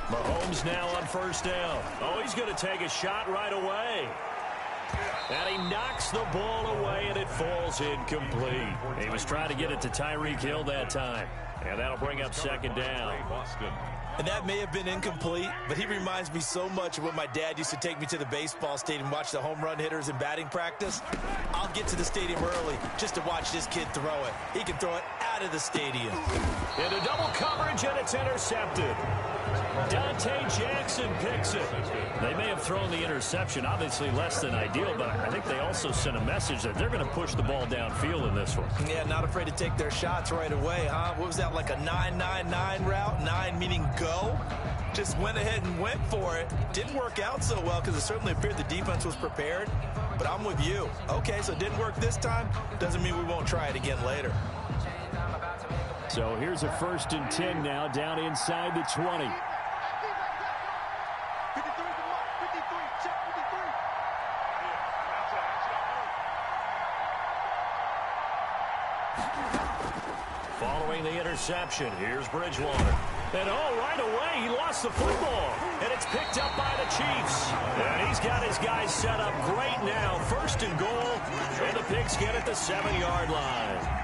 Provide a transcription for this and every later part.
Mahomes now on first down. Oh, he's going to take a shot right away. And he knocks the ball away, and it falls incomplete. He was trying to get it to Tyreek Hill that time. And that'll bring up second down. And that may have been incomplete, but he reminds me so much of when my dad used to take me to the baseball stadium and watch the home run hitters in batting practice. I'll get to the stadium early just to watch this kid throw it. He can throw it out of the stadium. Into double coverage, and it's intercepted. Dante Jackson picks it. They may have thrown the interception, obviously less than ideal, but I think they also sent a message that they're going to push the ball downfield in this one. Yeah, not afraid to take their shots right away, huh? What was that, like a 9-9-9 route? 9 meaning go? Just went ahead and went for it. Didn't work out so well because it certainly appeared the defense was prepared, but I'm with you. Okay, so it didn't work this time. Doesn't mean we won't try it again later. So here's a 1st and 10 now, down inside the 20. Following the interception, here's Bridgewater. And right away, he lost the football. And it's picked up by the Chiefs. And he's got his guys set up great now. 1st and goal, and the Pigs get at the 7-yard line.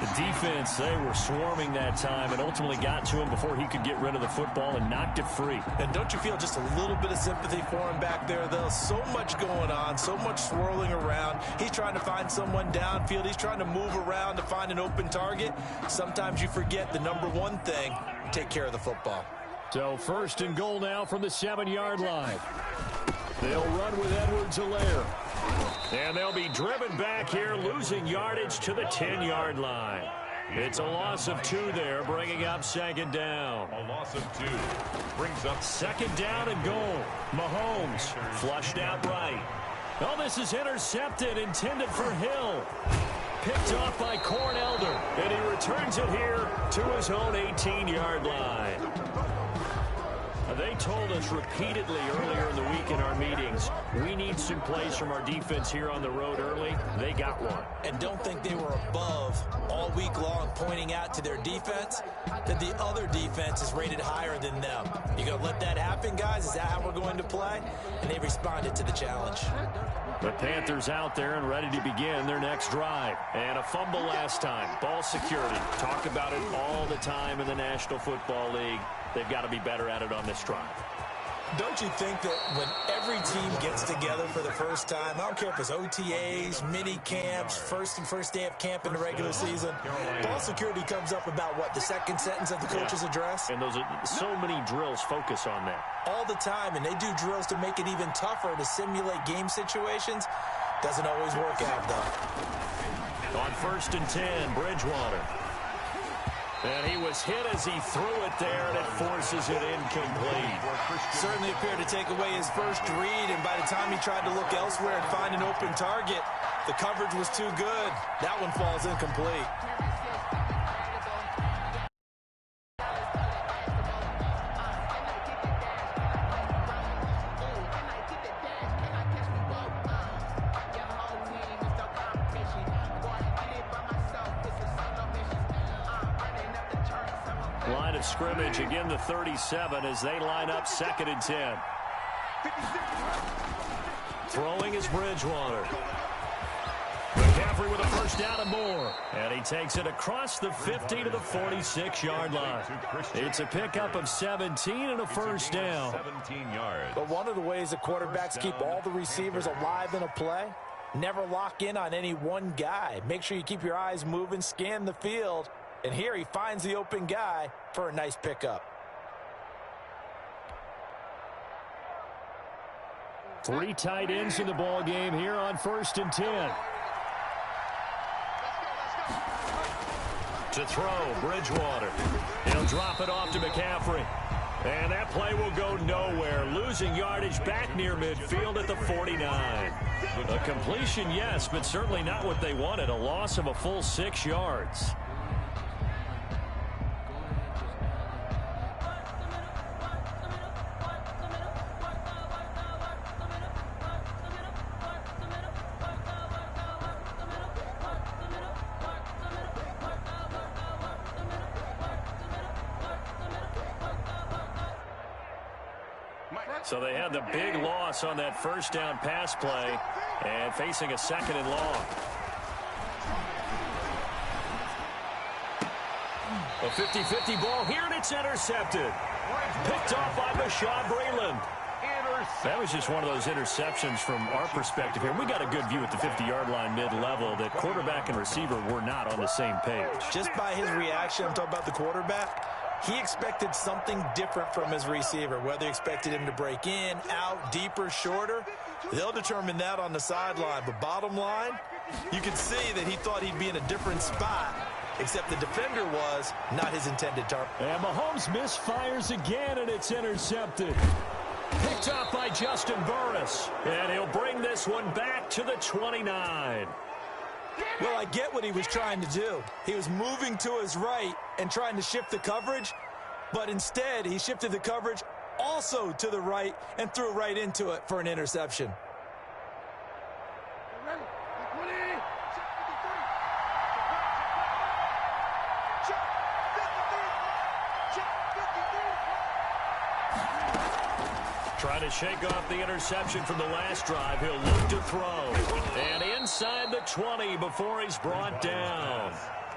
The defense, they were swarming that time and ultimately got to him before he could get rid of the football and knocked it free. And don't you feel just a little bit of sympathy for him back there, though? So much going on, so much swirling around. He's trying to find someone downfield. He's trying to move around to find an open target. Sometimes you forget the number one thing, take care of the football. So 1st and goal now from the 7-yard line. They'll run with Edwards-Helaire. And they'll be driven back here, losing yardage to the 10-yard line. It's a loss of 2 there, bringing up second down. A loss of 2 brings up second down and goal. Mahomes flushed out right. Oh, this is intercepted, intended for Hill. Picked off by Cornelder, and he returns it here to his own 18-yard line. They told us repeatedly earlier in the week in our meetings, we need some plays from our defense here on the road early. They got one. And don't think they were above all week long pointing out to their defense that the other defense is rated higher than them. You going to let that happen, guys? Is that how we're going to play? And they responded to the challenge. The Panthers out there and ready to begin their next drive. And a fumble last time. Ball security. Talk about it all the time in the National Football League. They've got to be better at it on this drive. Don't you think that when every team gets together for the first time, I don't care if it's OTAs, mini camps, first day of camp in the regular season, ball security comes up about what, the second sentence of the coach's address? And those are so many drills focus on that. All the time, and they do drills to make it even tougher to simulate game situations. Doesn't always work out, though. On 1st and 10, Bridgewater. And he was hit as he threw it there, and it forces it incomplete. Certainly appeared to take away his first read, and by the time he tried to look elsewhere and find an open target, the coverage was too good. That one falls incomplete. Line of scrimmage, again the 37 as they line up 2nd and 10. Throwing is Bridgewater. McCaffrey with a first down and more. And he takes it across the 50 to the 46-yard line. It's a pickup of 17 and a first down. 17 yards. But one of the ways the quarterbacks keep all the receivers alive in a play, never lock in on any one guy. Make sure you keep your eyes moving, scan the field. And here he finds the open guy for a nice pickup. 3 tight ends in the ball game here on 1st and 10. To throw, Bridgewater. He'll drop it off to McCaffrey. And that play will go nowhere. Losing yardage back near midfield at the 49. A completion, yes, but certainly not what they wanted. A loss of a full 6 yards. So they had the big loss on that first down pass play and facing a second and long. A 50-50 ball here, and it's intercepted. Picked off by Bashaud Breeland. That was just one of those interceptions from our perspective here. We got a good view at the 50-yard line mid-level that quarterback and receiver were not on the same page. Just by his reaction, I'm talking about the quarterback, he expected something different from his receiver, whether he expected him to break in, out, deeper, shorter. They'll determine that on the sideline. But bottom line, you can see that he thought he'd be in a different spot, except the defender was not his intended target. And Mahomes misfires again, and it's intercepted. Picked up by Justin Burris. And he'll bring this one back to the 29. Well, I get what he was trying to do. He was moving to his right and trying to shift the coverage, but instead he shifted the coverage also to the right and threw right into it for an interception. Trying to shake off the interception from the last drive. He'll look to throw. And inside the 20 before he's brought down.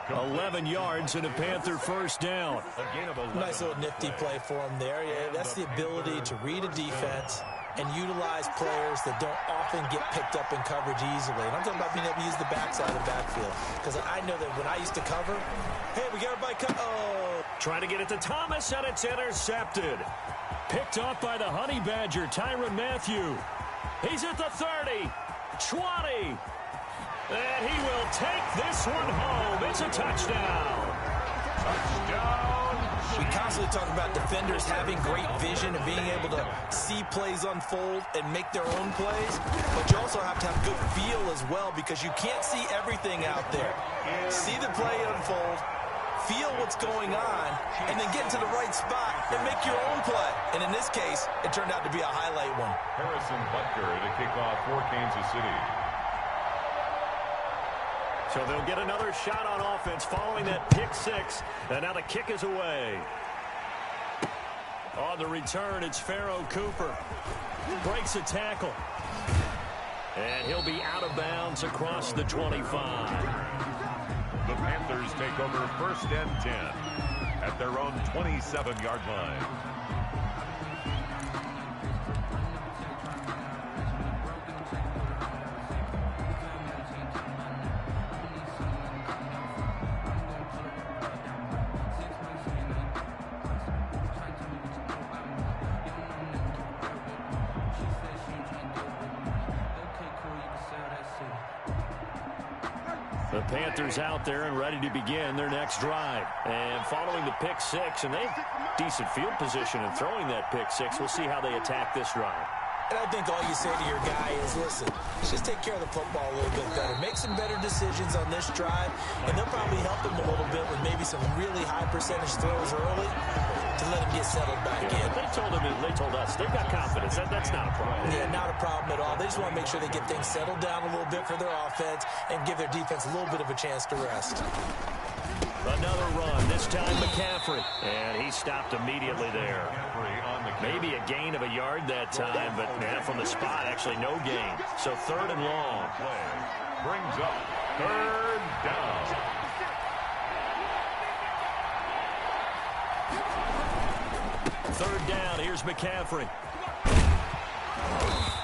11 yards and a Panther first down. Nice little nifty play for him there. Yeah, that's the ability to read a defense and utilize players that don't often get picked up in coverage easily. And I'm talking about being able to use the backside of the backfield. Because I know that when I used to cover, hey, we got everybody cut. Oh. Trying to get it to Thomas, and it's intercepted. Picked off by the Honey Badger, Tyrann Mathieu. He's at the 30, 20. And he will take this one home. It's a touchdown. Touchdown. We constantly talk about defenders having great vision and being able to see plays unfold and make their own plays. But you also have to have good feel as well, because you can't see everything out there. See the play unfold, feel what's going on, and then get into the right spot and make your own play. And in this case, it turned out to be a highlight one. Harrison Butker to kick off for Kansas City. So they'll get another shot on offense following that pick six. And now the kick is away. On the return, it's Pharaoh Cooper. Breaks a tackle. And he'll be out of bounds across the 25. The Panthers take over 1st and 10 at their own 27-yard line. The Panthers out there and ready to begin their next drive. And following the pick six, and they have decent field position in throwing that pick six. We'll see how they attack this drive. And I think all you say to your guy is, listen, just take care of the football a little bit better. Make some better decisions on this drive, and they'll probably help him a little bit with maybe some really high percentage throws early to let him get settled back in. They told us they've got confidence. That's not a problem. Yeah, not a problem at all. They just want to make sure they get things settled down a little bit for their offense and give their defense a little bit of a chance to rest. Another run, this time McCaffrey. And he stopped immediately there. Maybe a gain of a yard that time, but from the spot, actually no gain. So 3rd and long. Brings up 3rd down. Third down, here's McCaffrey.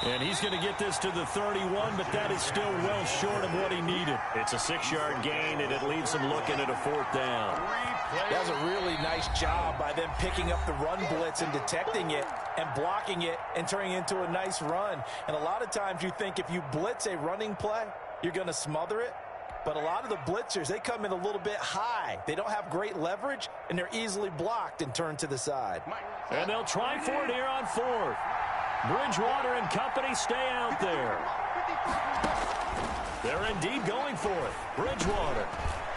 And he's going to get this to the 31, but that is still well short of what he needed. It's a 6-yard gain, and it leaves him looking at a 4th down. That was a really nice job by them picking up the run blitz and detecting it and blocking it and turning it into a nice run. And a lot of times you think if you blitz a running play, you're going to smother it. But a lot of the blitzers, they come in a little bit high. They don't have great leverage, and they're easily blocked and turned to the side. And they'll try for it here on 4th. Bridgewater and company stay out there. They're indeed going for it. Bridgewater.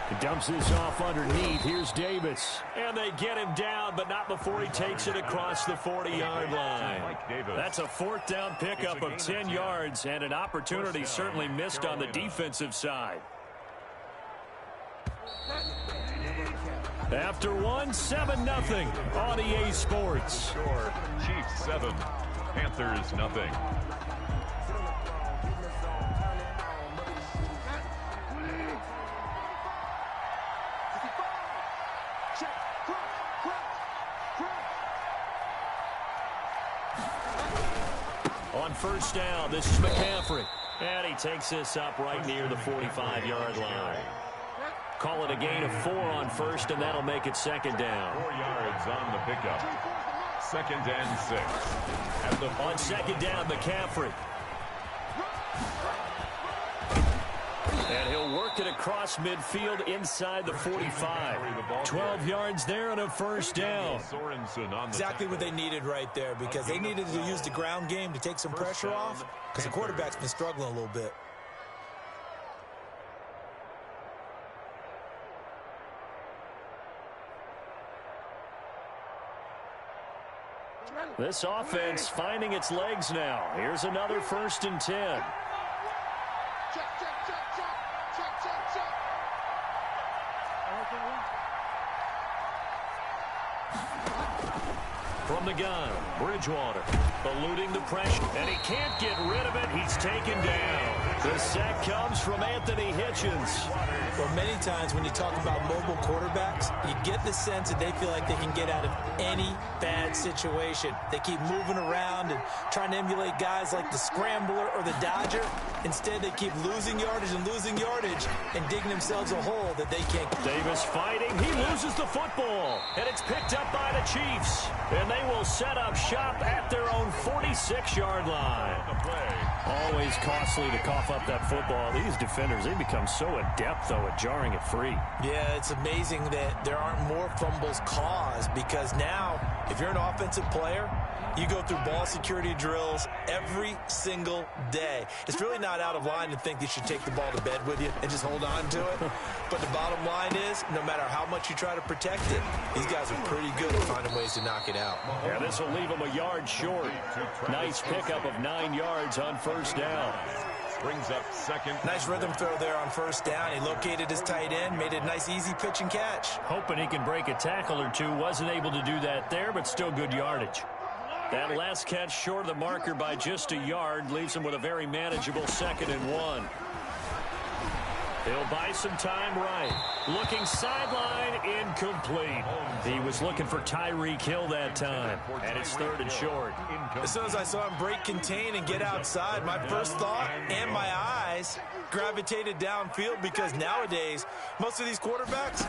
He dumps this off underneath. Here's Davis. And they get him down, but not before he takes it across the 40-yard line. That's a 4th down pickup of 10 yards, and an opportunity certainly missed on the defensive side. After one, 7-0 on EA Sports. Score, Chiefs 7, Panthers nothing. On first down, this is McCaffrey. And he takes this up right near the 45-yard line. Call it a gain of 4 on first, and that'll make it second down. 4 yards on the pickup. 2nd and 6. At the on second down, McCaffrey. And he'll work it across midfield inside the 45. 12 yards there and a first down. Exactly what they needed right there, because they needed to use the ground game to take some pressure off, because the quarterback's been struggling a little bit. This offense finding its legs now. Here's another 1st and 10. From the gun, Bridgewater eluding the pressure, and he can't get rid of it. He's taken down. The sack comes from Anthony Hitchens. Well, many times when you talk about mobile quarterbacks, you get the sense that they feel like they can get out of any bad situation. They keep moving around and trying to emulate guys like the Scrambler or the Dodger. Instead, they keep losing yardage and digging themselves a hole that they can't. Davis fighting. He loses the football, and it's picked up by the Chiefs. And they will set up shop at their own 46-yard line. Always costly to cough up that football. These defenders, they become so adept, though, at jarring it free. Yeah, it's amazing that there aren't more fumbles caused, because now, if you're an offensive player, you go through ball security drills every single day. It's really not out of line to think you should take the ball to bed with you and just hold on to it. But the bottom line is, no matter how much you try to protect it, these guys are pretty good at finding ways to knock it out. Yeah, this will leave them a yard short. Nice pickup of 9 yards on first down. Brings up second. Nice rhythm throw there on first down. He located his tight end, made it a nice easy pitch and catch. Hoping he can break a tackle or two. Wasn't able to do that there, but still good yardage. That last catch short of the marker by just a yard leaves him with a very manageable 2nd and 1. He'll buy some time right. Looking sideline, incomplete. He was looking for Tyreek Hill that time. And it's 3rd and short. As soon as I saw him break contain and get outside, my first thought and my eyes gravitated downfield, because nowadays, most of these quarterbacks,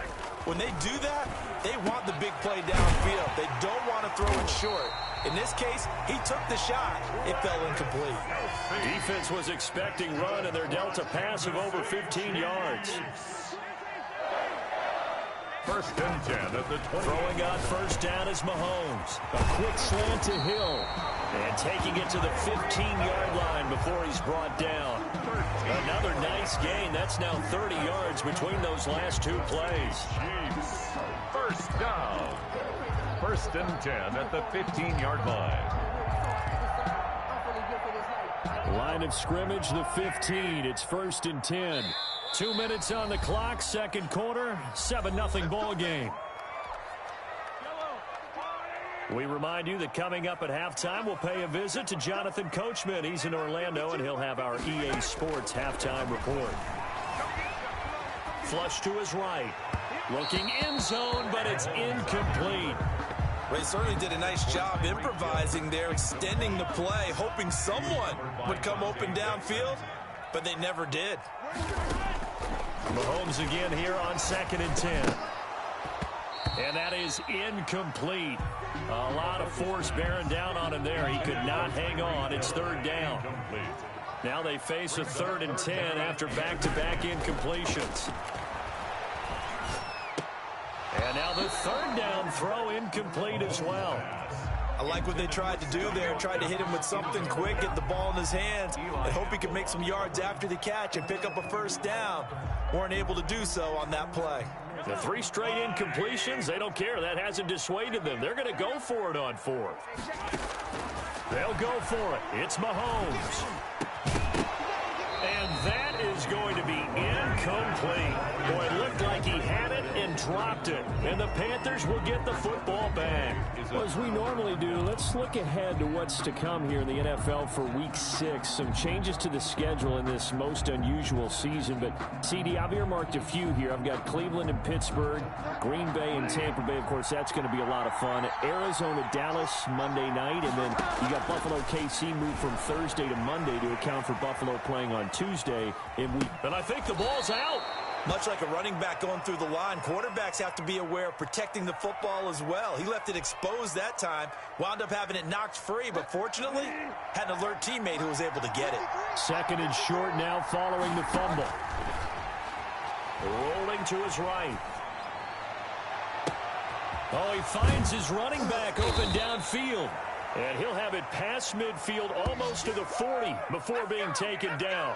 when they do that, they want the big play downfield. They don't want to throw it short. In this case, he took the shot. It fell incomplete. Defense was expecting run, and they're dealt a pass of over 15 yards. 1st and 10 at the 20. Throwing on first down is Mahomes. A quick slant to Hill. And taking it to the 15-yard line before he's brought down. Another nice gain. That's now 30 yards between those last 2 plays. Chiefs. 1st down. 1st and 10 at the 15-yard line. Line of scrimmage, the 15. It's 1st and 10. 2 minutes on the clock, 2nd quarter, 7-0 ball game. We remind you that coming up at halftime, we'll pay a visit to Jonathan Coachman. He's in Orlando, and he'll have our EA Sports halftime report. Flush to his right. Looking end zone, but it's incomplete. They certainly did a nice job improvising there, extending the play, hoping someone would come open downfield, but they never did. Mahomes again here on 2nd and 10. And that is incomplete. A lot of force bearing down on him there. He could not hang on. It's 3rd down. Now they face a 3rd and 10 after back-to-back incompletions. And now the 3rd down throw incomplete as well. I like what they tried to do there. Tried to hit him with something quick, get the ball in his hands, and hope he could make some yards after the catch and pick up a 1st down. Weren't able to do so on that play. The 3 straight incompletions, they don't care. That hasn't dissuaded them. They're going to go for it on 4th. They'll go for it. It's Mahomes. And that is going to be incomplete. Boy, it looked like he had it and dropped it, and the Panthers will get the football back. Well, as we normally do, let's look ahead to what's to come here in the NFL for Week 6. Some changes to the schedule in this most unusual season, but CD, I've earmarked a few here. I've got Cleveland and Pittsburgh, Green Bay and Tampa Bay. Of course, that's going to be a lot of fun. Arizona, Dallas, Monday night, and then you got Buffalo, KC moved from Thursday to Monday to account for Buffalo playing on Tuesday in week. And I think the ball's out. Much like a running back going through the line, quarterbacks have to be aware of protecting the football as well. He left it exposed that time, wound up having it knocked free, but fortunately, had an alert teammate who was able to get it. Second and short now following the fumble. Rolling to his right. Oh, he finds his running back open downfield. And he'll have it past midfield almost to the 40 before being taken down.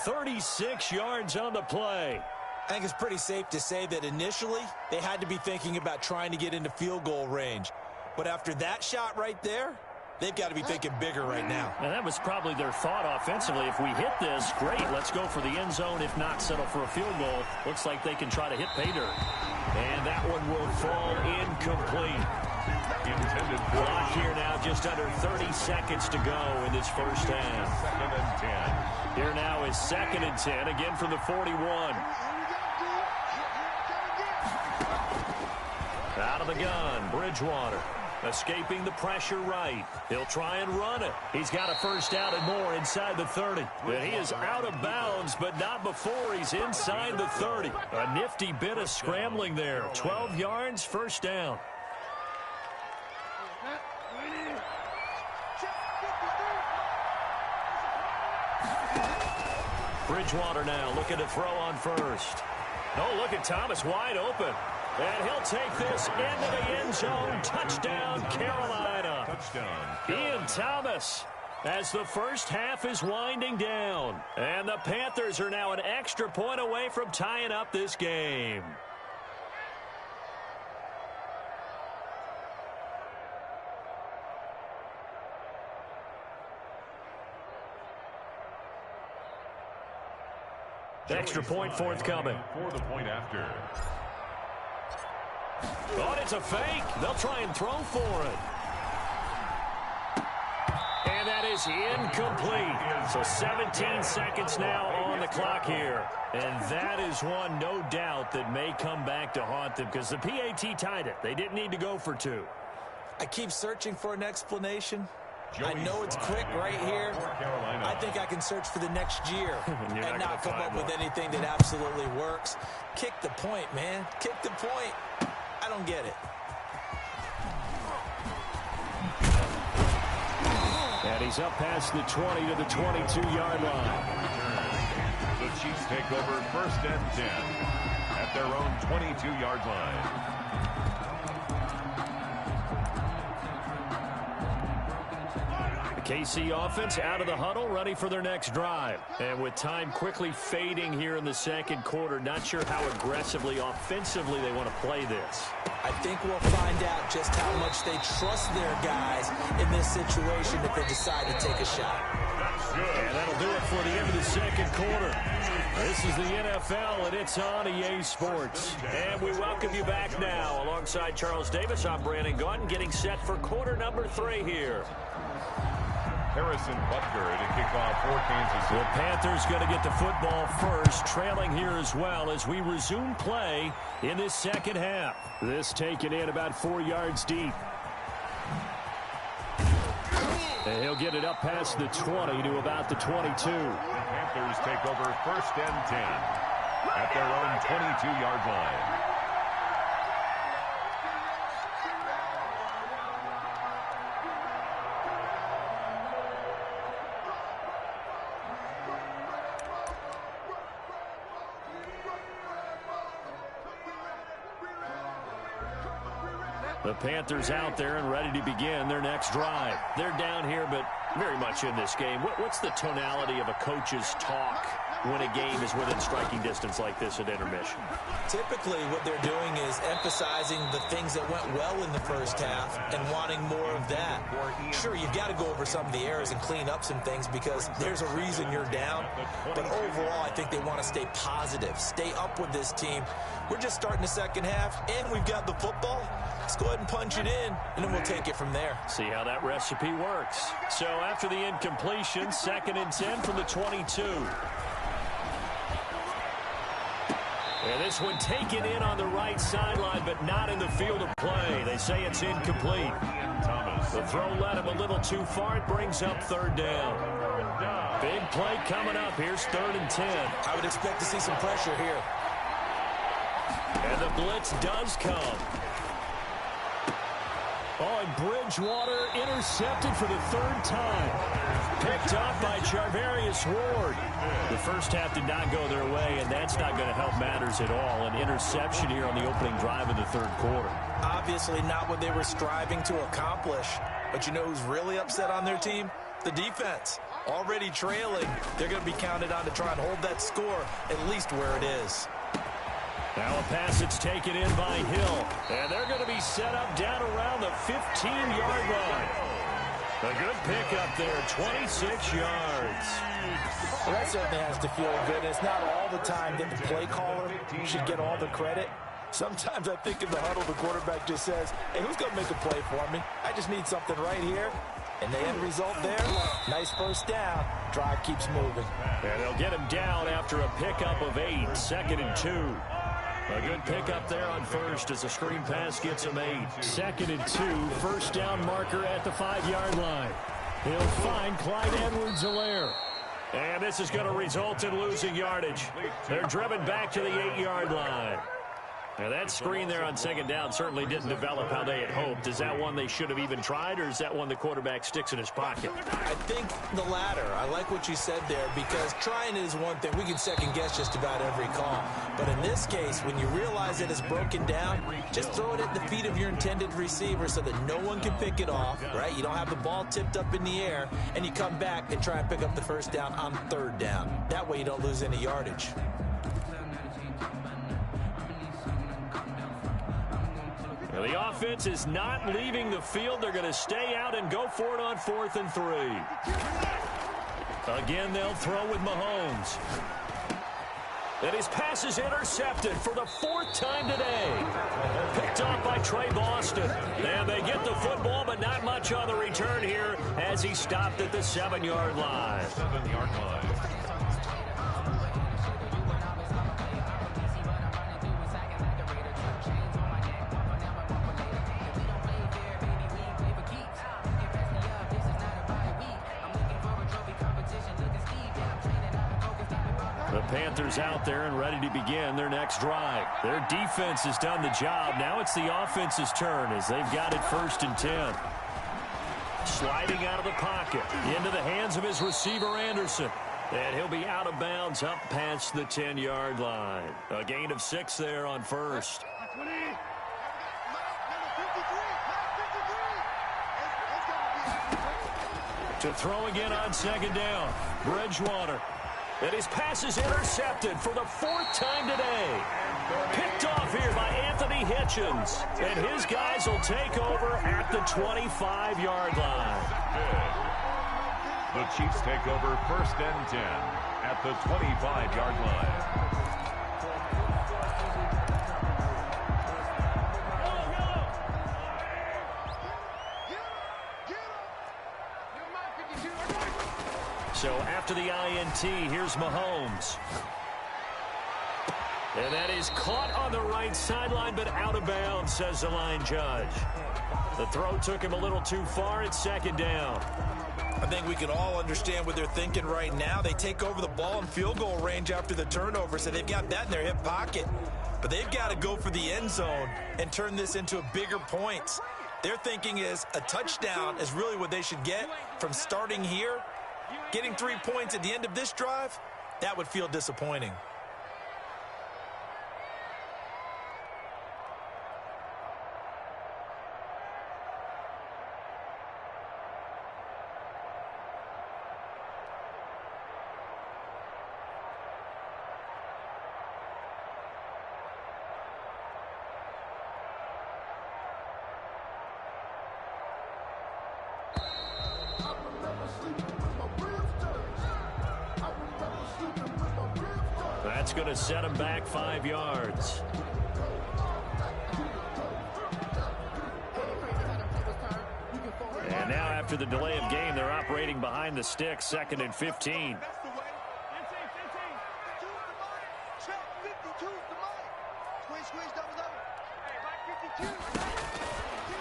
36 yards on the play. I think it's pretty safe to say that initially they had to be thinking about trying to get into field goal range. But after that shot right there, they've got to be thinking bigger right now. And that was probably their thought offensively. If we hit this, great, let's go for the end zone. If not, settle for a field goal. Looks like they can try to hit pay dirt. And that one will fall incomplete. Intended Clock here now, just under 30 seconds to go in this first half. Second and 10. Here now is second and 10, again from the 41. Out of the gun, Bridgewater. Escaping the pressure right. He'll try and run it. He's got a first down and more inside the 30. And he is out of bounds, but not before he's inside the 30. A nifty bit of scrambling there. 12 yards, first down. Bridgewater now looking to throw on first. Oh, look at Thomas wide open. And he'll take this into the end zone. Touchdown, Carolina. Touchdown. Ian Thomas as the first half is winding down. And the Panthers are now an extra point away from tying up this game. Extra point forthcoming. For the point after. Oh, it's a fake. They'll try and throw for it. And that is incomplete. So 17 seconds now on the clock here. And that is one, no doubt, that may come back to haunt them because the PAT tied it. They didn't need to go for two. I keep searching for an explanation. I know it's quick right here. I think I can search for the next year and not come up with anything that absolutely works. Kick the point, man. Kick the point. I don't get it. And he's up past the 20 to the 22-yard line. The Chiefs take over first and 10 at their own 22-yard line. KC offense out of the huddle, ready for their next drive. And with time quickly fading here in the second quarter, not sure how aggressively, offensively they want to play this. I think we'll find out just how much they trust their guys in this situation if they decide to take a shot. And that'll do it for the end of the second quarter. This is the NFL, and it's on EA Sports. And we welcome you back now. Alongside Charles Davis, I'm Brandon Gaudin, getting set for quarter number 3 here. Harrison Butker to kick off for Kansas City. The Panthers going to get the football first, trailing here as well as we resume play in this second half. This taken in about 4 yards deep. And he'll get it up past the 20 to about the 22. The Panthers take over first and 10 at their own 22-yard line. The Panthers out there and ready to begin their next drive. They're down here, but very much in this game. What's the tonality of a coach's talk when a game is within striking distance like this at intermission? Typically, what they're doing is emphasizing the things that went well in the first half and wanting more of that. Sure, you've got to go over some of the errors and clean up some things because there's a reason you're down. But overall, I think they want to stay positive, stay up with this team. We're just starting the second half, and we've got the football. Let's go ahead and punch it in, and then we'll take it from there. See how that recipe works. So after the incompletion, 2nd and 10 from the 22. And this one taken in on the right sideline, but not in the field of play. They say it's incomplete. The throw led him a little too far. It brings up 3rd down. Big play coming up. Here's 3rd and 10. I would expect to see some pressure here. And the blitz does come. Oh, and Bridgewater intercepted for the 3rd time. Picked up by Charvarius Ward. The first half did not go their way, and that's not going to help matters at all. An interception here on the opening drive of the 3rd quarter. Obviously not what they were striving to accomplish. But you know who's really upset on their team? The defense. Already trailing. They're going to be counted on to try and hold that score at least where it is. Now a pass that's taken in by Hill. And they're going to be set up down around the 15-yard line. A good pickup there, 26 yards. Well, that certainly has to feel good. It's not all the time that the play caller should get all the credit. Sometimes I think in the huddle, the quarterback just says, hey, who's going to make a play for me? I just need something right here. And the end result there, nice first down. Drive keeps moving. And they'll get him down after a pickup of 8, 2nd and 2. A good pickup there on first as a screen pass gets him 8. 2nd and 2, first down marker at the 5-yard line. He'll find Clyde Edwards-Helaire. And this is going to result in losing yardage. They're driven back to the 8-yard line. Now that screen there on 2nd down certainly didn't develop how they had hoped. Is that one they should have even tried, or is that one the quarterback sticks in his pocket? I think the latter. I like what you said there because trying is one thing. We can second guess just about every call. But in this case, when you realize that it's broken down, just throw it at the feet of your intended receiver so that no one can pick it off, right? You don't have the ball tipped up in the air, and you come back and try and pick up the first down on 3rd down. That way you don't lose any yardage. The offense is not leaving the field. They're going to stay out and go for it on 4th and 3. Again, they'll throw with Mahomes. And his pass is intercepted for the 4th time today. Picked off by Trey Boston. And they get the football, but not much on the return here as he stopped at the 7-yard line. 7-yard line. The Panthers out there and ready to begin their next drive. Their defense has done the job. Now it's the offense's turn as they've got it 1st and 10. Sliding out of the pocket into the hands of his receiver, Anderson. And he'll be out of bounds up past the 10-yard line. A gain of 6 there on first. To throw again on 2nd down. Bridgewater. And his pass is intercepted for the 4th time today. Picked off here by Anthony Hitchens. And his guys will take over at the 25-yard line. The Chiefs take over 1st and 10 at the 25-yard line. So after the INT, here's Mahomes. And that is caught on the right sideline, but out of bounds, says the line judge. The throw took him a little too far. It's 2nd down. I think we can all understand what they're thinking right now. They take over the ball in field goal range after the turnover, so they've got that in their hip pocket. But they've got to go for the end zone and turn this into a bigger points. Their thinking is a touchdown is really what they should get from starting here. Getting 3 points at the end of this drive, that would feel disappointing. That's going to set him back 5 yards. And now after the delay of game, they're operating behind the sticks, 2nd and 15.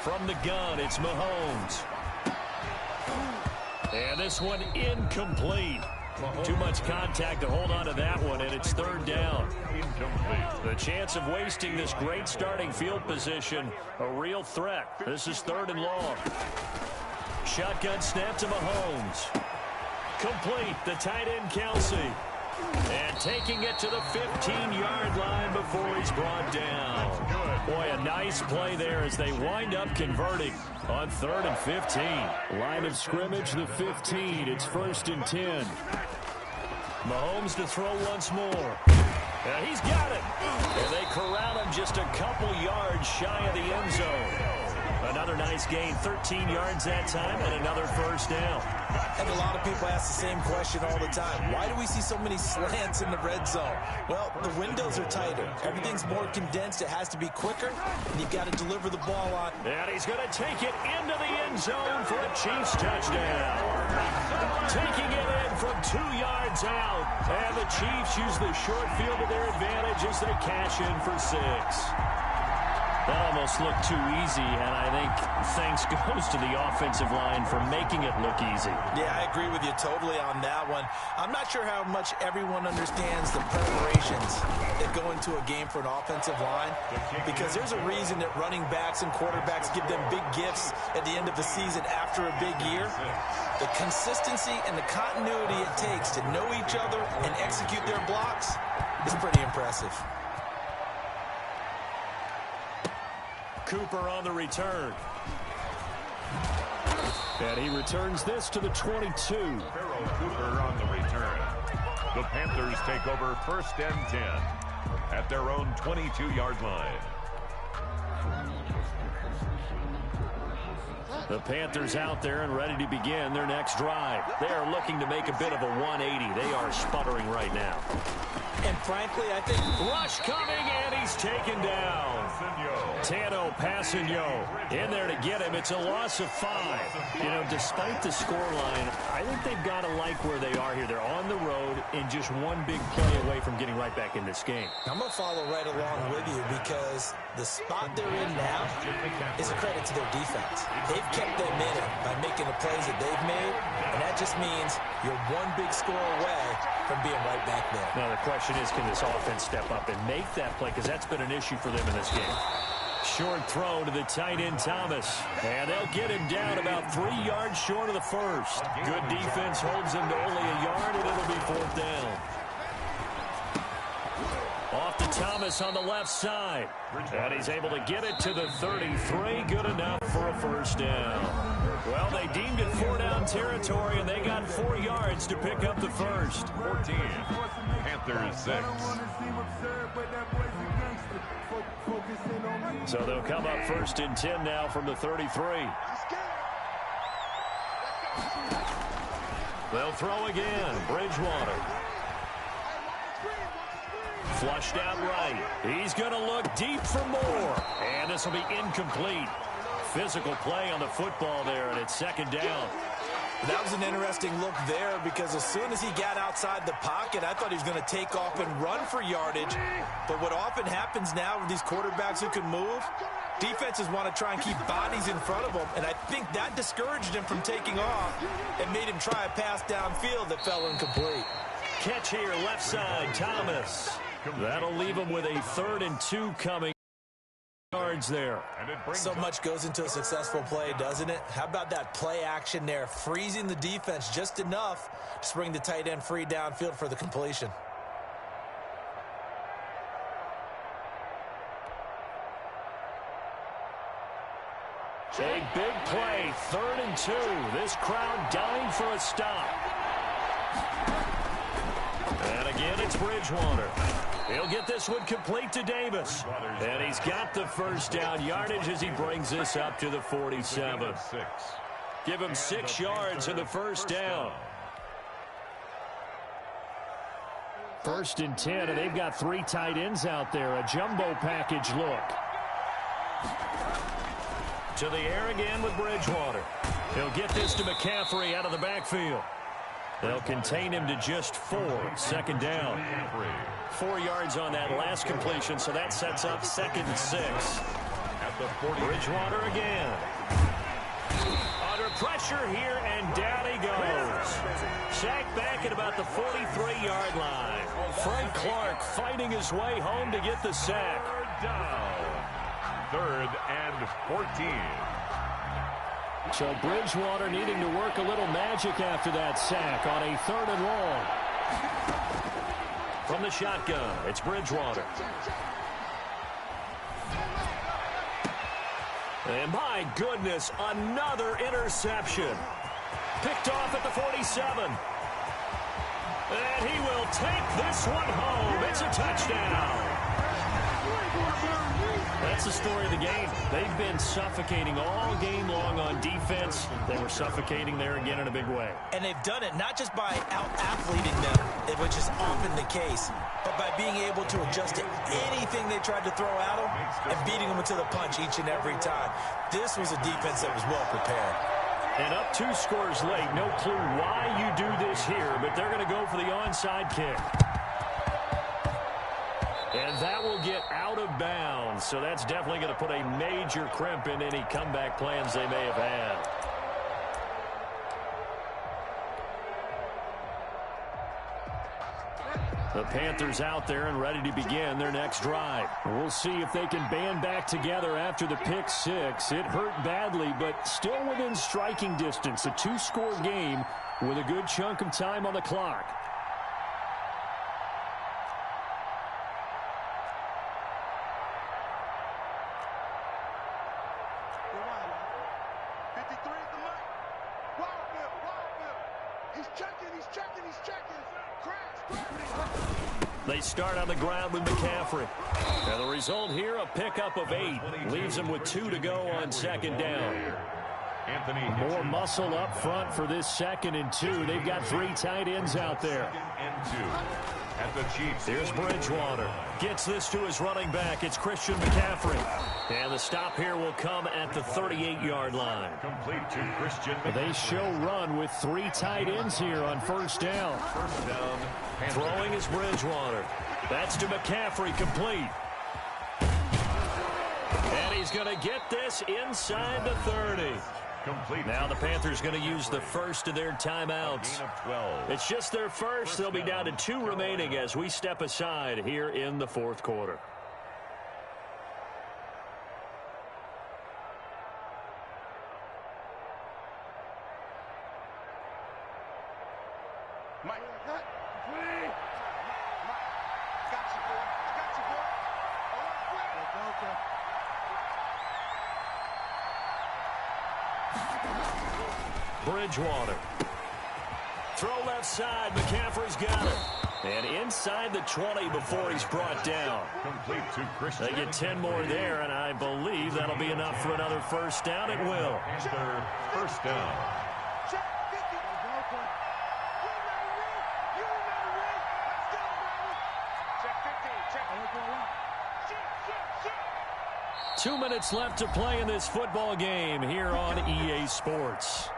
From the gun, it's Mahomes. And this one incomplete. Too much contact to hold on to that one, and it's 3rd down. The chance of wasting this great starting field position, a real threat. This is 3rd and long. Shotgun snap to Mahomes. Complete, the tight end Kelsey. And taking it to the 15-yard line before he's brought down. Boy, a nice play there as they wind up converting on 3rd and 15. Line of scrimmage, the 15. It's 1st and 10. Mahomes to throw once more. And he's got it. And they corral him just a couple yards shy of the end zone. Another nice gain, 13 yards that time, and another 1st down. And a lot of people ask the same question all the time. Why do we see so many slants in the red zone? Well, the windows are tighter. Everything's more condensed. It has to be quicker, and you've got to deliver the ball on. And he's going to take it into the end zone for a Chiefs touchdown. Taking it in from 2 yards out, and the Chiefs use the short field to their advantage as they cash in for 6. That almost looked too easy, and I think thanks goes to the offensive line for making it look easy. Yeah, I agree with you totally on that one. I'm not sure how much everyone understands the preparations that go into a game for an offensive line, because there's a reason that running backs and quarterbacks give them big gifts at the end of the season after a big year. The consistency and the continuity it takes to know each other and execute their blocks is pretty impressive. Cooper on the return. And he returns this to the 22. Cooper on the return. The Panthers take over 1st and 10 at their own 22-yard line. The Panthers out there and ready to begin their next drive. They are looking to make a bit of a 180. They are sputtering right now. And frankly, I think rush coming, and he's taken down. Tano Passigno in there to get him. It's a loss of 5. You know, despite the scoreline, I think they've got to like where they are here. They're on the road and just one big play away from getting right back in this game. I'm going to follow right along with you because the spot they're in now is a credit to their defense. They've kept them in it by making the plays that they've made, and that just means you're one big score away from being right back there. Now, the question is, can this offense step up and make that play? Because that's been an issue for them in this game. Short throw to the tight end Thomas. And they'll get him down about 3 yards short of the 1st. Good defense holds him to only a yard, and it'll be 4th down. Off to Thomas on the left side. And he's able to get it to the 33. Good enough for a 1st down. Well, they deemed it 4-down territory, and they got 4 yards to pick up the 1st. 14. Panthers 6. So they'll come up 1st and 10 now from the 33. They'll throw again. Bridgewater. Flushed out right. He's going to look deep for more. And this will be incomplete. Physical play on the football there, and it's 2nd down. That was an interesting look there because as soon as he got outside the pocket, I thought he was going to take off and run for yardage. But what often happens now with these quarterbacks who can move, defenses want to try and keep bodies in front of them, and I think that discouraged him from taking off and made him try a pass downfield that fell incomplete. Catch here, left side, Thomas. That'll leave him with a 3rd and 2 coming. Yards there. So much goes into a successful play, doesn't it? How about that play action there, freezing the defense just enough to bring the tight end free downfield for the completion. A big play, 3rd and 2. This crowd dying for a stop. And again, it's Bridgewater. He'll get this one complete to Davis. And he's got the 1st down yardage as he brings this up to the 47. Give him 6 yards in the 1st down. First and 10, and they've got 3 tight ends out there. A jumbo package look. To the air again with Bridgewater. He'll get this to McCaffrey out of the backfield. They'll contain him to just 4. Second down. 4 yards on that last completion, so that sets up 2nd and 6. At the 40. Bridgewater again. Under pressure here, and down he goes. Sacked back at about the 43-yard line. Frank Clark fighting his way home to get the sack. Down. 3rd and 14. So Bridgewater needing to work a little magic after that sack on a 3rd and long. From the shotgun, it's Bridgewater. And my goodness, another interception. Picked off at the 47. And he will take this one home. It's a touchdown. That's the story of the game. They've been suffocating all game long on defense. They were suffocating there again in a big way. And they've done it not just by out-athleting them, which is often the case, but by being able to adjust to anything they tried to throw at them and beating them into the punch each and every time. This was a defense that was well prepared. And up 2 scores late. No clue why you do this here, but they're going to go for the onside kick. And that will get out of bounds, so that's definitely going to put a major crimp in any comeback plans they may have had. The Panthers out there and ready to begin their next drive. We'll see if they can band back together after the pick 6. It hurt badly, but still within striking distance. A 2-score game with a good chunk of time on the clock. They start on the ground with McCaffrey. And the result here, a pickup of 8. Leaves them with 2 to go on 2nd down. More muscle up front for this 2nd and 2. They've got 3 tight ends out there. At the Chiefs. Here's Bridgewater. Gets this to his running back. It's Christian McCaffrey. And the stop here will come at the 38-yard line. Complete to Christian McCaffrey. They show run with 3 tight ends here on 1st down. First down. Throwing is Bridgewater. That's to McCaffrey, complete. And he's going to get this inside the 30. Complete. Now the Panthers going to use the first of their timeouts. Gain of 12. It's just their first. They'll be down to 2 remaining as we step aside here in the 4th quarter. Bridgewater. Throw left side. McCaffrey's got it. And inside the 20 before he's brought down. Complete to Christian. They get 10 more there, and I believe that'll be enough for another first down. It will. Panther first down. Two minutes left to play in this football game here on EA Sports.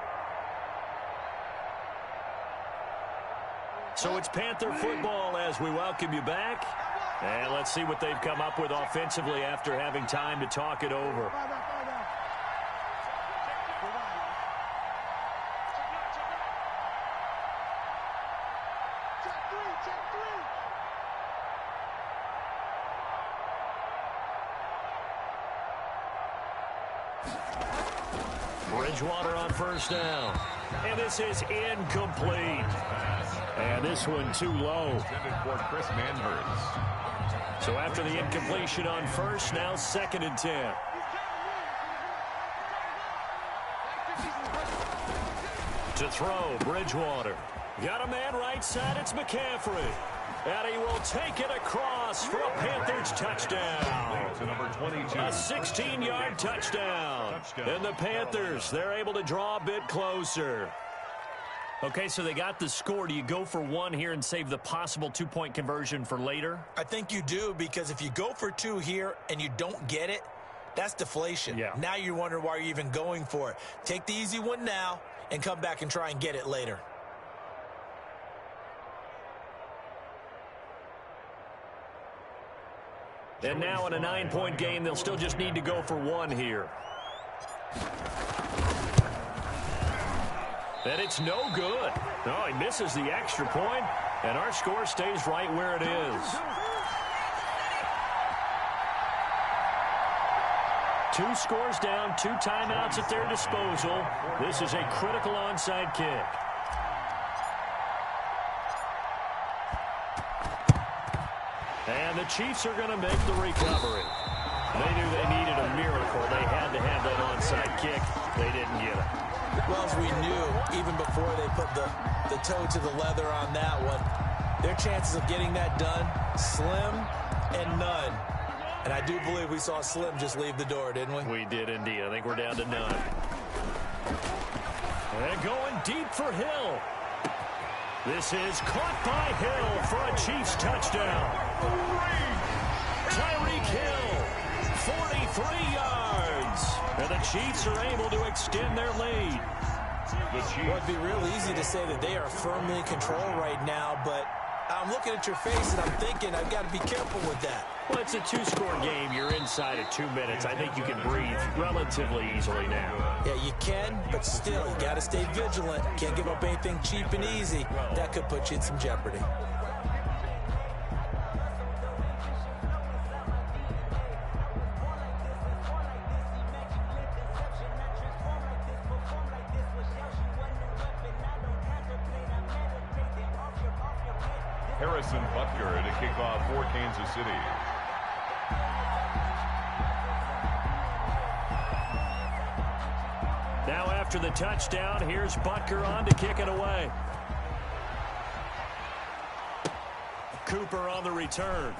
So it's Panther football as we welcome you back. And let's see what they've come up with offensively after having time to talk it over. Bridgewater on first down. And this is incomplete. And this one too low. Intended for Chris Manhurst. So after the incompletion on first, now 2nd and 10. To throw, Bridgewater. Got a man right side, it's McCaffrey. And he will take it across for a Panthers touchdown. To number 22. A 16-yard touchdown. And the Panthers, they're able to draw a bit closer. Okay, so they got the score. Do you go for one here and save the possible two-point conversion for later? I think you do, because if you go for two here and you don't get it, that's deflation. Yeah. Now you wonder why you're even going for it. Take the easy one now and come back and try and get it later. And now in a 9-point game, they'll still just need to go for one here. And it's no good. No, he misses the extra point, and our score stays right where it is. 2 scores down, 2 timeouts at their disposal. This is a critical onside kick. And the Chiefs are going to make the recovery. They knew they needed a miracle. They had to have that onside kick. They didn't get it. Well, as we knew, even before they put the toe to the leather on that one, their chances of getting that done, slim and none. And I do believe we saw Slim just leave the door, didn't we? We did indeed. I think we're down to none. And going deep for Hill. This is caught by Hill for a Chiefs touchdown. Tyreek Hill, 43 yards. And the Chiefs are able to extend their lead. Well, it'd be real easy to say that they are firmly in control right now, but I'm looking at your face and I'm thinking I've got to be careful with that. Well, it's a 2-score game. You're inside of 2 minutes. I think you can breathe relatively easily now. Yeah, you can, but still, you got to stay vigilant. Can't give up anything cheap and easy. That could put you in some jeopardy. Harrison Butker to kick off for Kansas City. Now after the touchdown, here's Butker on to kick it away. Cooper on the return.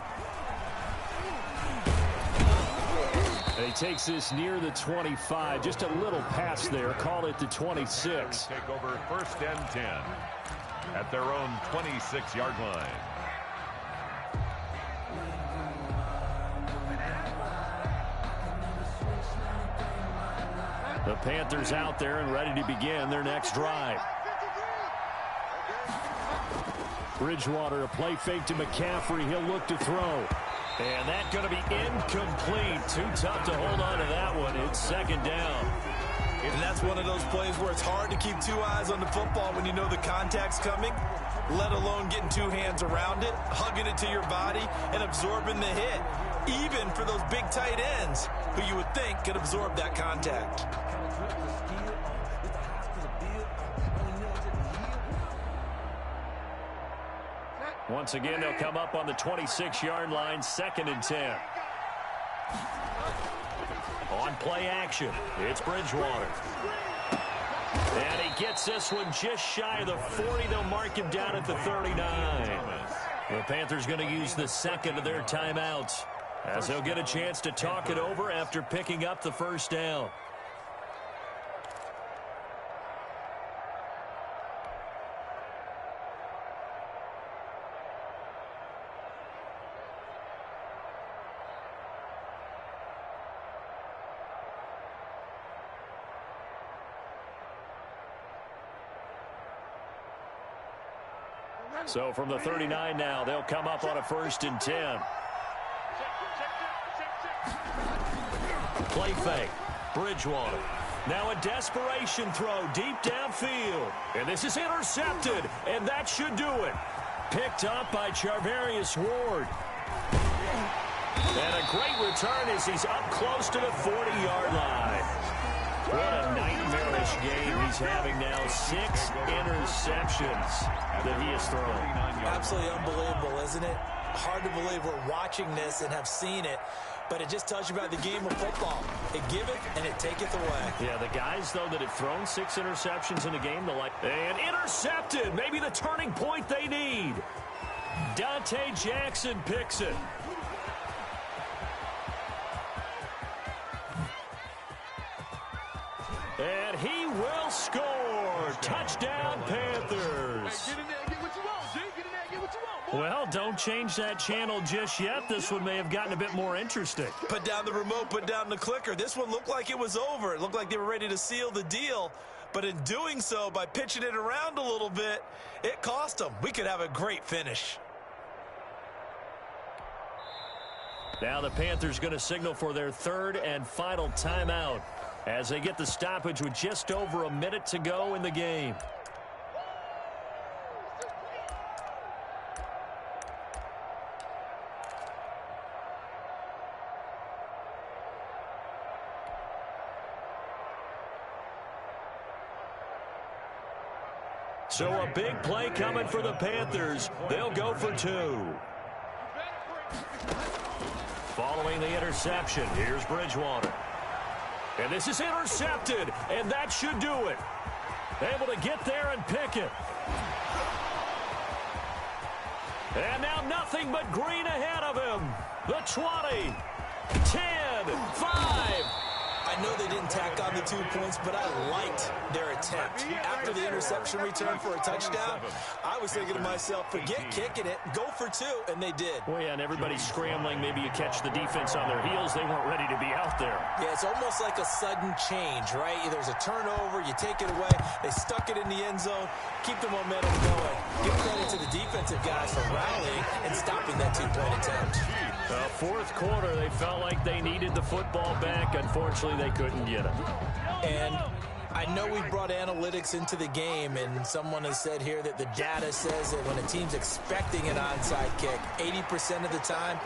And he takes this near the 25, just a little pass there, call it the 26. Take over 1st and 10 at their own 26-yard line. The Panthers out there and ready to begin their next drive. Bridgewater, a play fake to McCaffrey. He'll look to throw. And that's going to be incomplete. Too tough to hold on to that one. It's 2nd down. And that's one of those plays where it's hard to keep 2 eyes on the football when you know the contact's coming, let alone getting 2 hands around it, hugging it to your body, and absorbing the hit, even for those big tight ends who you would think could absorb that contact. Once again, they'll come up on the 26-yard line, 2nd and 10. On play action, it's Bridgewater. And he gets this one just shy of the 40. They'll mark him down at the 39. The Panthers going to use the 2nd of their timeouts as they'll get a chance to talk it over after picking up the 1st down. So from the 39 now, they'll come up on a 1st and 10. Play fake. Bridgewater. Now a desperation throw deep downfield. And this is intercepted. And that should do it. Picked up by Charvarius Ward. And a great return as he's up close to the 40-yard line. What a nightmarish game he's having now. 6 interceptions that he has thrown. Absolutely unbelievable, isn't it? Hard to believe we're watching this and have seen it, but it just tells you about the game of football. It giveth and it taketh away. Yeah, the guys, though, that have thrown 6 interceptions in a game, they're like, and intercepted. Maybe the turning point they need. Dante Jackson picks it. And he will score. Touchdown, Panthers. Get in there and get what you want, G. Get in there and get what you want, boy. Well, don't change that channel just yet. This one may have gotten a bit more interesting. Put down the remote, put down the clicker. This one looked like it was over. It looked like they were ready to seal the deal. But in doing so, by pitching it around a little bit, it cost them. We could have a great finish. Now the Panthers going to signal for their third and final timeout as they get the stoppage with just over a minute to go in the game. So a big play coming for the Panthers. They'll go for two. Following the interception, here's Bridgewater. And this is intercepted, and that should do it. Able to get there and pick it. And now nothing but green ahead of him. The 20, 10, 5. I know they didn't tack on the 2 points, but I liked their attempt. After the interception return for a touchdown, I was thinking to myself, forget kicking it, go for two, and they did. Well, yeah, and everybody's scrambling. Maybe you catch the defense on their heels. They weren't ready to be out there. Yeah, it's almost like a sudden change, right? There's a turnover, you take it away, they stuck it in the end zone, keep the momentum going. Give credit to the defensive guys for rallying and stopping that 2-point attempt. Fourth quarter, they felt like they needed the football back. Unfortunately, they couldn't get it. And I know we brought analytics into the game, and someone has said here that the data says that when a team's expecting an onside kick, 80% of the time,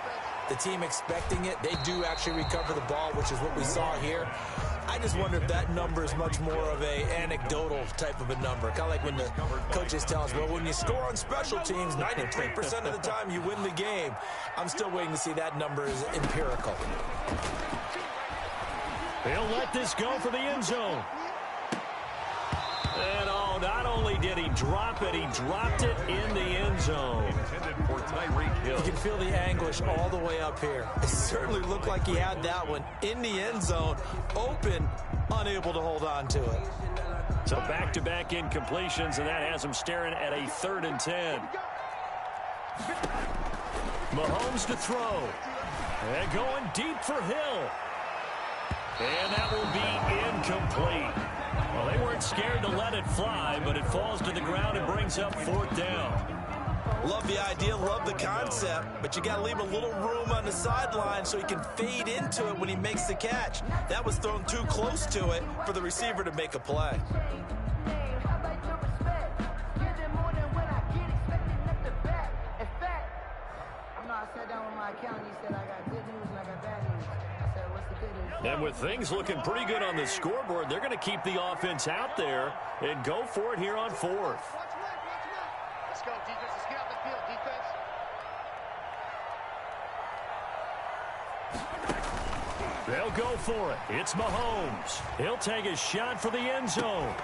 the team expecting it, they do actually recover the ball, which is what we saw here. I just wonder if that number is much more of a anecdotal type of a number. Kind of like when the coaches tell us, well, when you score on special teams, 93% of the time you win the game. I'm still waiting to see that number is empirical. He'll let this go for the end zone. And oh, not only did he drop it, he dropped it in the end zone. Intended for Tyreek Hill. You can feel the anguish all the way up here. It certainly looked like he had that one in the end zone, open, unable to hold on to it. So back-to-back incompletions, and that has him staring at a 3rd and 10. Mahomes to throw. And going deep for Hill. And that will be incomplete. Well, they weren't scared to let it fly, but it falls to the ground and brings up 4th down. Love the idea, love the concept, but you got to leave a little room on the sideline so he can fade into it when he makes the catch. That was thrown too close to it for the receiver to make a play. And with things looking pretty good on the scoreboard, they're going to keep the offense out there and go for it here on 4th. Let's go, defense. Let's get out the field, defense. They'll go for it. It's Mahomes. He'll take a shot for the end zone.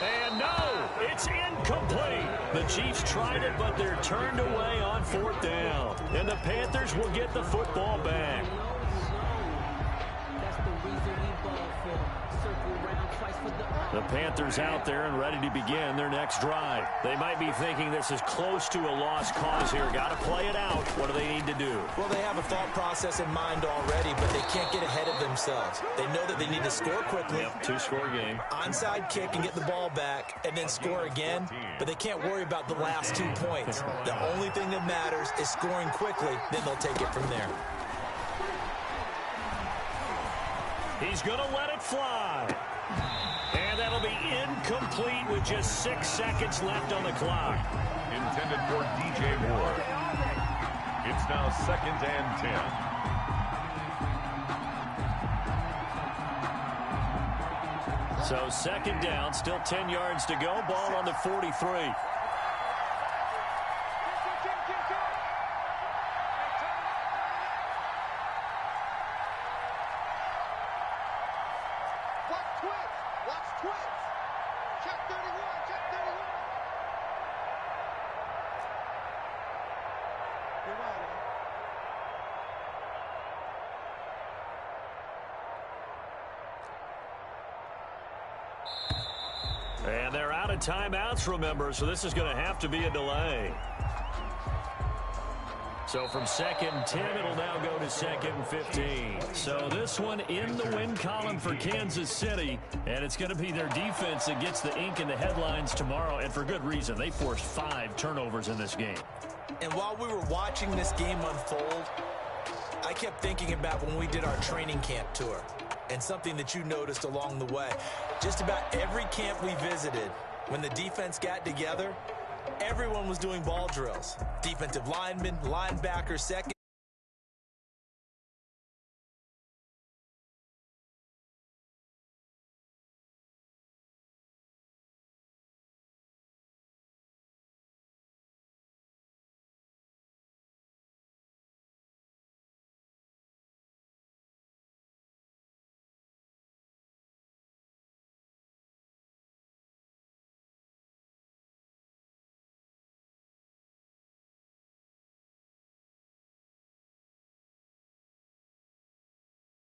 And no, it's incomplete. The Chiefs tried it, but they're turned away on 4th down. And the Panthers will get the football back. The Panthers out there and ready to begin their next drive. They might be thinking this is close to a lost cause here. Got to play it out. What do they need to do? Well, they have a thought process in mind already, but they can't get ahead of themselves. They know that they need to score quickly. Yep, 2-score game. Onside kick and get the ball back and then score again, but they can't worry about the last 2 points. The only thing that matters is scoring quickly, then they'll take it from there. He's going to let it fly. And that'll be incomplete with just 6 seconds left on the clock. Intended for DJ Moore. It's now 2nd and 10. So 2nd down, still 10 yards to go. Ball on the 43. And they're out of timeouts, remember, so this is going to have to be a delay. So from second 10, it'll now go to second 15. So this one in the win column for Kansas City, and it's going to be their defense that gets the ink in the headlines tomorrow, and for good reason. They forced 5 turnovers in this game. And while we were watching this game unfold, I kept thinking about when we did our training camp tour and something that you noticed along the way. Just about every camp we visited, when the defense got together, everyone was doing ball drills. Defensive linemen, linebackers, second.